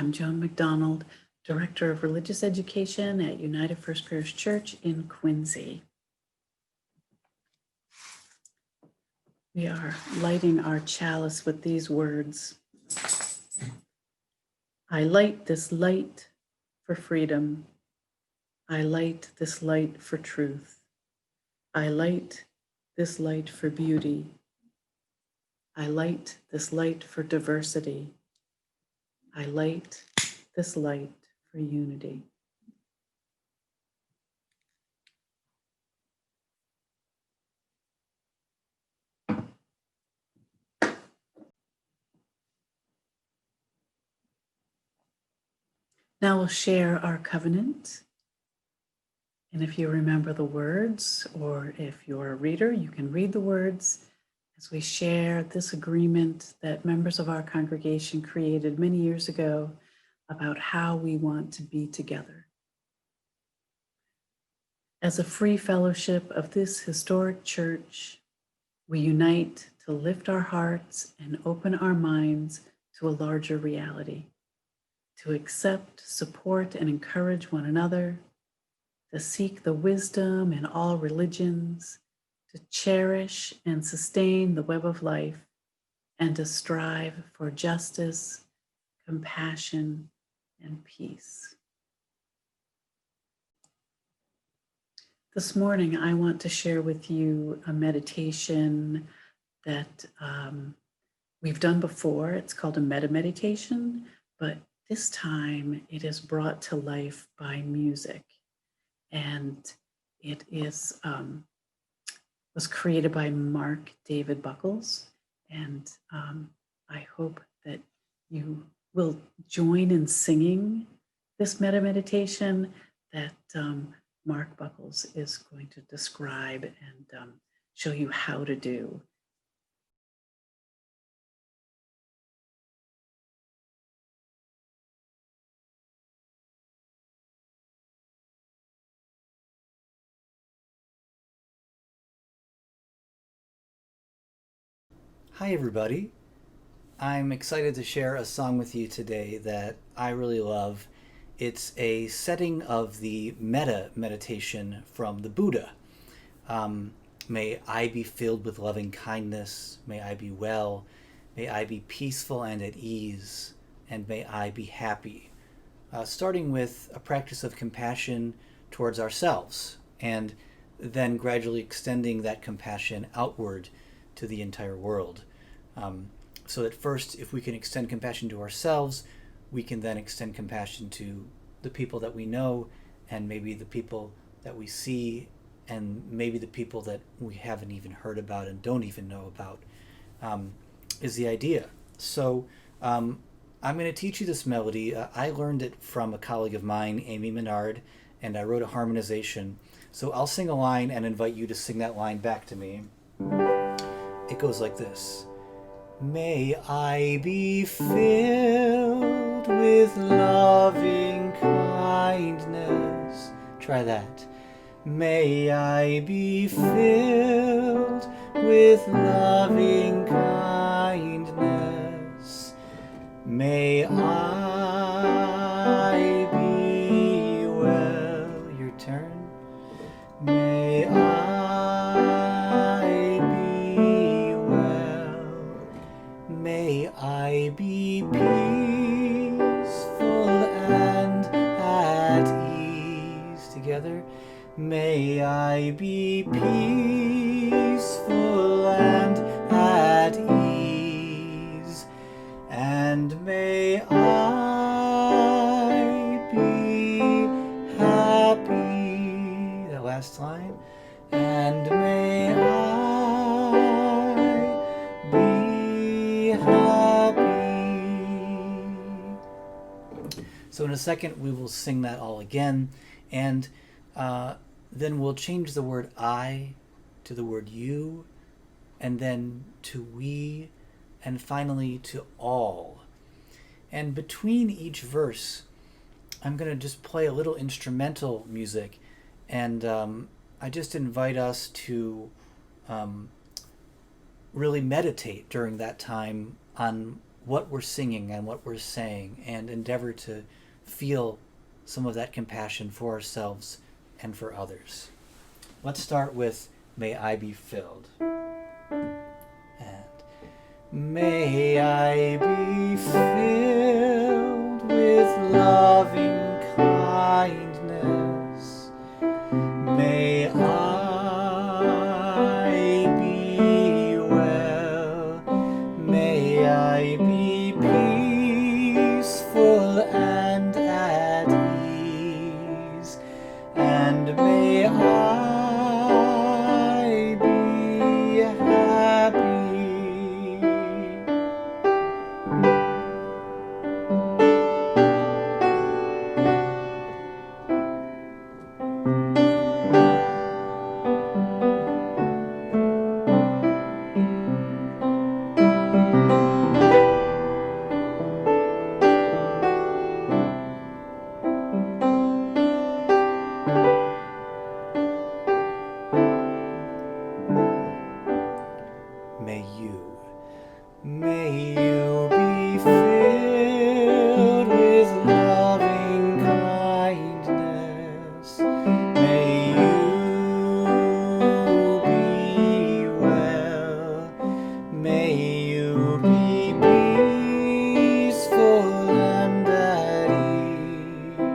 I'm Joan McDonald, Director of Religious Education at United First Parish Church in Quincy. We are lighting our chalice with these words. I light this light for freedom. I light this light for truth. I light this light for beauty. I light this light for diversity. I light this light for unity. Now we'll share our covenant. And if you remember the words, or if you're a reader, you can read the words as we share this agreement that members of our congregation created many years ago about how we want to be together. As a free fellowship of this historic church, we unite to lift our hearts and open our minds to a larger reality, to accept, support, and encourage one another, to seek the wisdom in all religions, to cherish and sustain the web of life, and to strive for justice, compassion, and peace. This morning, I want to share with you a meditation that we've done before. It's called a metta meditation, but this time it is brought to life by music. And it is was created by Mark David Buckles. And I hope that you will join in singing this metta meditation that Mark Buckles is going to describe and show you how to do. Hi everybody. I'm excited to share a song with you today that I really love. It's a setting of the metta meditation from the Buddha. May I be filled with loving kindness. May I be well. May I be peaceful and at ease. And may I be happy. Starting with a practice of compassion towards ourselves, and then gradually extending that compassion outward to the entire world. So that first, if we can extend compassion to ourselves, we can then extend compassion to the people that we know, and maybe the people that we see, and maybe the people that we haven't even heard about and don't even know about, is the idea. So I'm going to teach you this melody. I learned it from a colleague of mine, Amy Menard, and I wrote a harmonization. So I'll sing a line and invite you to sing that line back to me. It goes like this. May I be filled with loving kindness. Try that. May I be filled with loving kindness. May I be well. Your turn. May I be well. May I be peaceful and at ease. Together. May I be peaceful and at ease. And may I be happy. That last line. And may I be happy. So in a second, we will sing that all again. And then we'll change the word I to the word you, and then to we, and finally to all. And between each verse, I'm going to just play a little instrumental music, and I just invite us to really meditate during that time on what we're singing and what we're saying and endeavor to feel some of that compassion for ourselves and for others. Let's start with May I Be Filled. And may I be filled with loving kindness. May I be well. May I be peaceful and at ease. And may I be happy. May you be filled with loving kindness. May you be well. May you be peaceful and at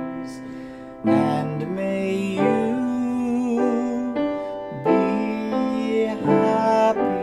ease. And may you be happy.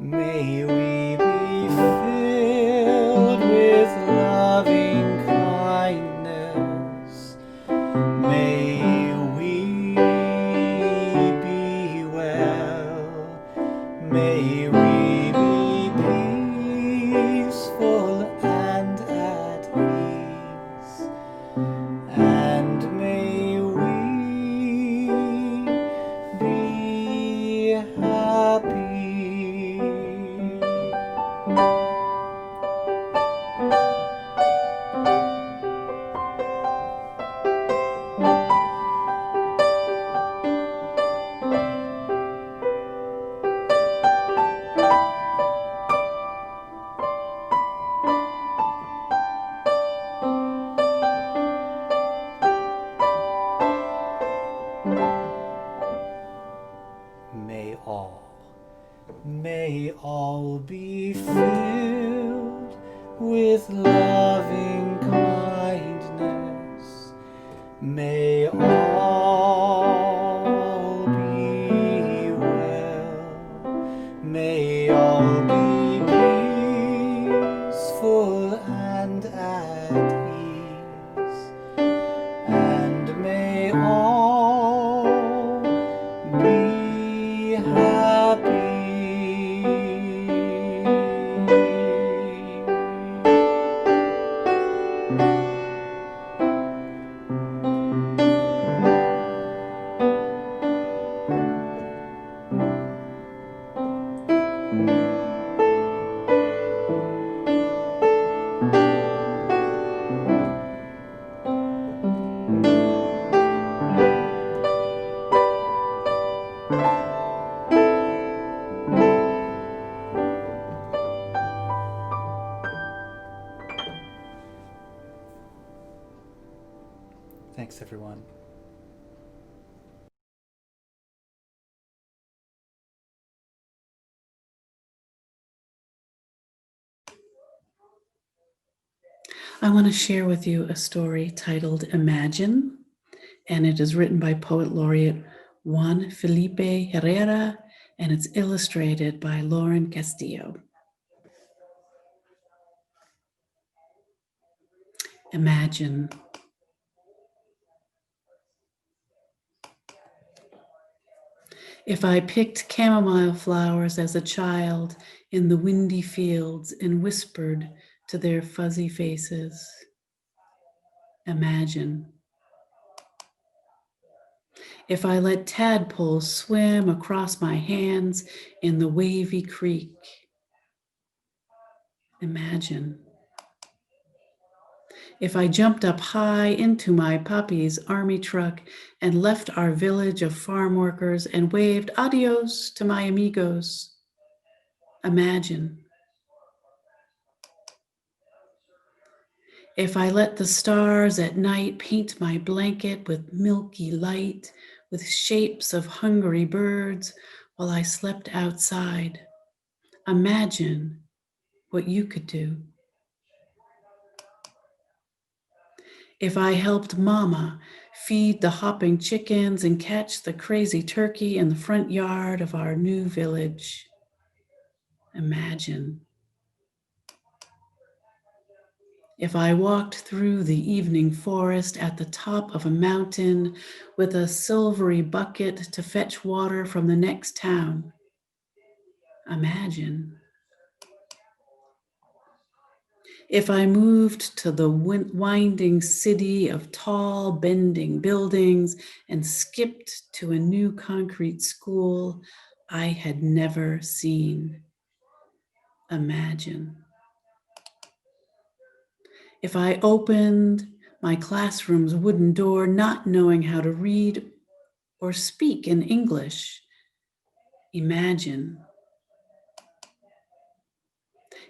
May we be filled with loving kindness. May we be well. May we be peaceful and at ease. And may we be happy. May all be filled with loving kindness. May all be well. May all be peaceful and at ease. And may all be happy. Thanks, everyone. I want to share with you a story titled Imagine, and it is written by poet laureate Juan Felipe Herrera, and it's illustrated by Lauren Castillo. Imagine. If I picked chamomile flowers as a child in the windy fields and whispered to their fuzzy faces, imagine. If I let tadpoles swim across my hands in the wavy creek, imagine. If I jumped up high into my puppy's army truck and left our village of farm workers and waved adios to my amigos, imagine. If I let the stars at night paint my blanket with milky light, with shapes of hungry birds while I slept outside, imagine what you could do. If I helped Mama feed the hopping chickens and catch the crazy turkey in the front yard of our new village, imagine. If I walked through the evening forest at the top of a mountain with a silvery bucket to fetch water from the next town, imagine. If I moved to the winding city of tall, bending buildings and skipped to a new concrete school I had never seen, imagine. If I opened my classroom's wooden door, not knowing how to read or speak in English, imagine.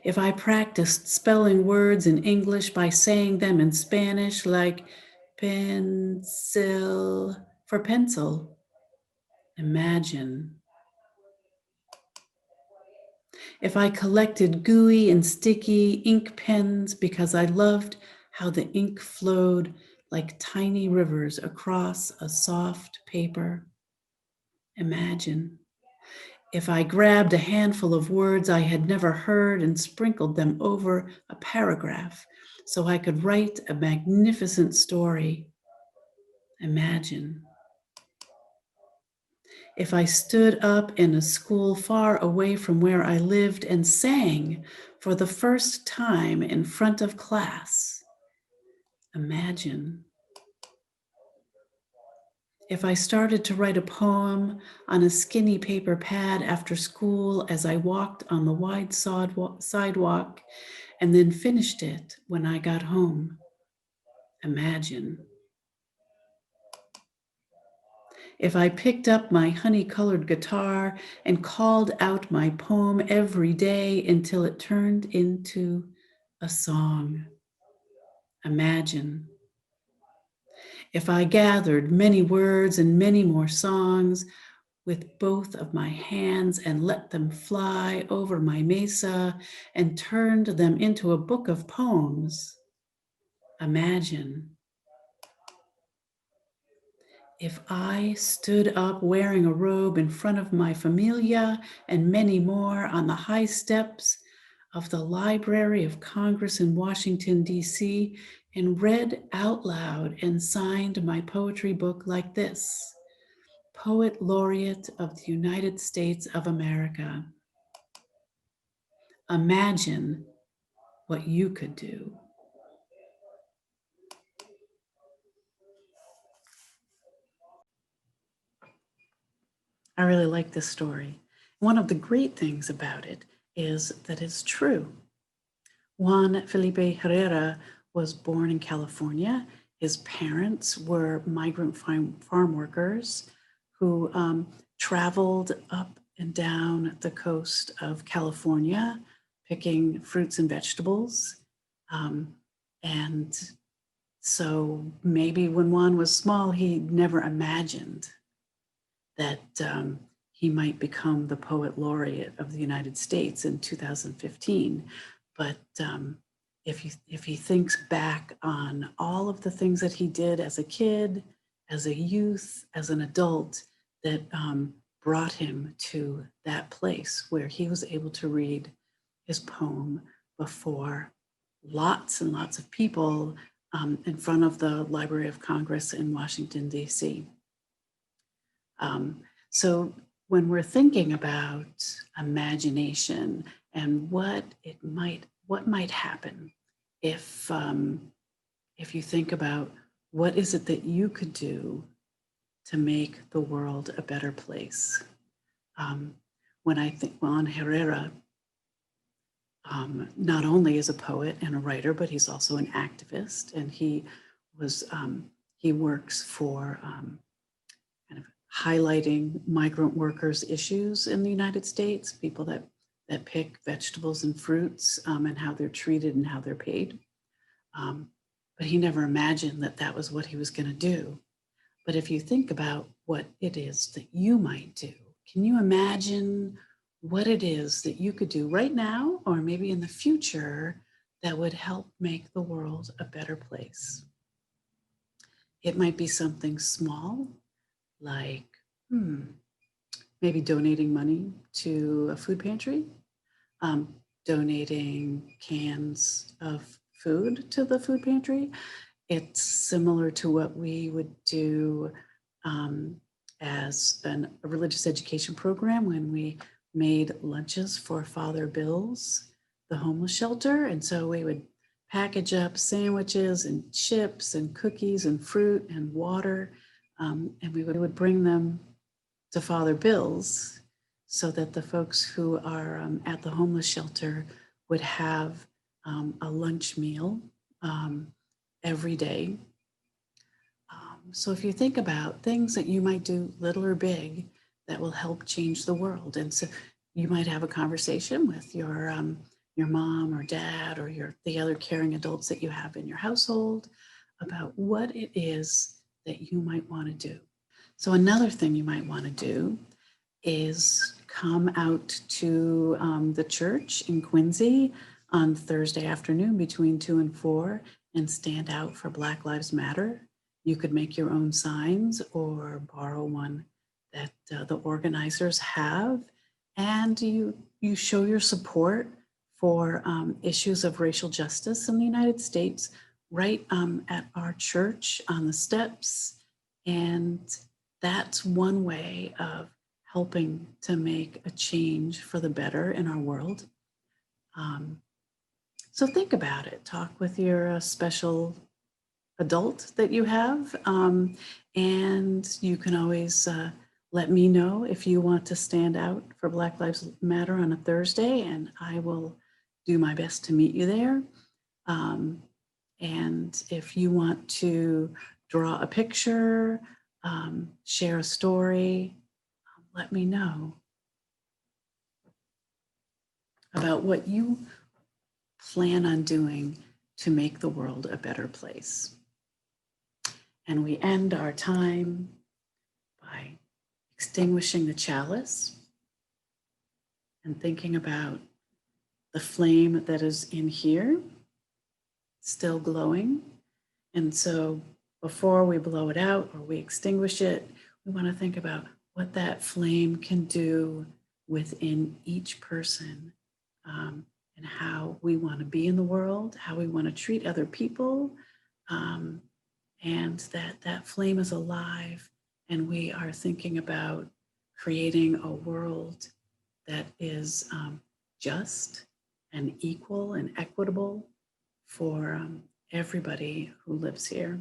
If I practiced spelling words in English by saying them in Spanish, like pencil for pencil, imagine. If I collected gooey and sticky ink pens because I loved how the ink flowed like tiny rivers across a soft paper, imagine. If I grabbed a handful of words I had never heard and sprinkled them over a paragraph so I could write a magnificent story, imagine. If I stood up in a school far away from where I lived and sang for the first time in front of class, imagine. If I started to write a poem on a skinny paper pad after school as I walked on the wide sidewalk and then finished it when I got home, imagine. If I picked up my honey-colored guitar and called out my poem every day until it turned into a song, imagine. If I gathered many words and many more songs with both of my hands and let them fly over my mesa and turned them into a book of poems, imagine. If I stood up wearing a robe in front of my familia and many more on the high steps of the Library of Congress in Washington, D.C., and read out loud and signed my poetry book like this, Poet Laureate of the United States of America, imagine what you could do. I really like this story. One of the great things about it is that it's true. Juan Felipe Herrera was born in California. His parents were migrant farm workers who traveled up and down the coast of California, picking fruits and vegetables. And so maybe when Juan was small, he never imagined that he might become the poet laureate of the United States in 2015. But if he thinks back on all of the things that he did as a kid, as a youth, as an adult, that brought him to that place where he was able to read his poem before lots and lots of people in front of the Library of Congress in Washington, D.C. So when we're thinking about imagination and what might happen if you think about what is it that you could do to make the world a better place. Um, when I think Juan Herrera, not only is a poet and a writer, but he's also an activist, and he works for kind of highlighting migrant workers' issues in the United States, people that pick vegetables and fruits, and how they're treated and how they're paid. Um, but he never imagined that that was what he was going to do. But if you think about what it is that you might do, can you imagine what it is that you could do right now or maybe in the future that would help make the world a better place? It might be something small, like maybe donating money to a food pantry, um, donating cans of food to the food pantry. It's similar to what we would do as a religious education program when we made lunches for Father Bill's, the homeless shelter. And so we would package up sandwiches and chips and cookies and fruit and water. And we would bring them to Father Bill's so that the folks who are at the homeless shelter would have a lunch meal every day. So if you think about things that you might do, little or big, that will help change the world, and so you might have a conversation with your mom or dad or the other caring adults that you have in your household about what it is that you might want to do. So another thing you might want to do is come out to the church in Quincy on Thursday afternoon between 2 and 4 and stand out for Black Lives Matter. You could make your own signs or borrow one that the organizers have, and you show your support for issues of racial justice in the United States right at our church on the steps. And that's one way of helping to make a change for the better in our world. So think about it. Talk with your special adult that you have, and you can always let me know if you want to stand out for Black Lives Matter on a Thursday, and I will do my best to meet you there. And if you want to draw a picture, share a story, let me know about what you plan on doing to make the world a better place. And we end our time by extinguishing the chalice and thinking about the flame that is in here, still glowing. And so before we blow it out or we extinguish it, we want to think about what that flame can do within each person, and how we want to be in the world, how we want to treat other people, and that flame is alive, and we are thinking about creating a world that is just and equal and equitable for everybody who lives here.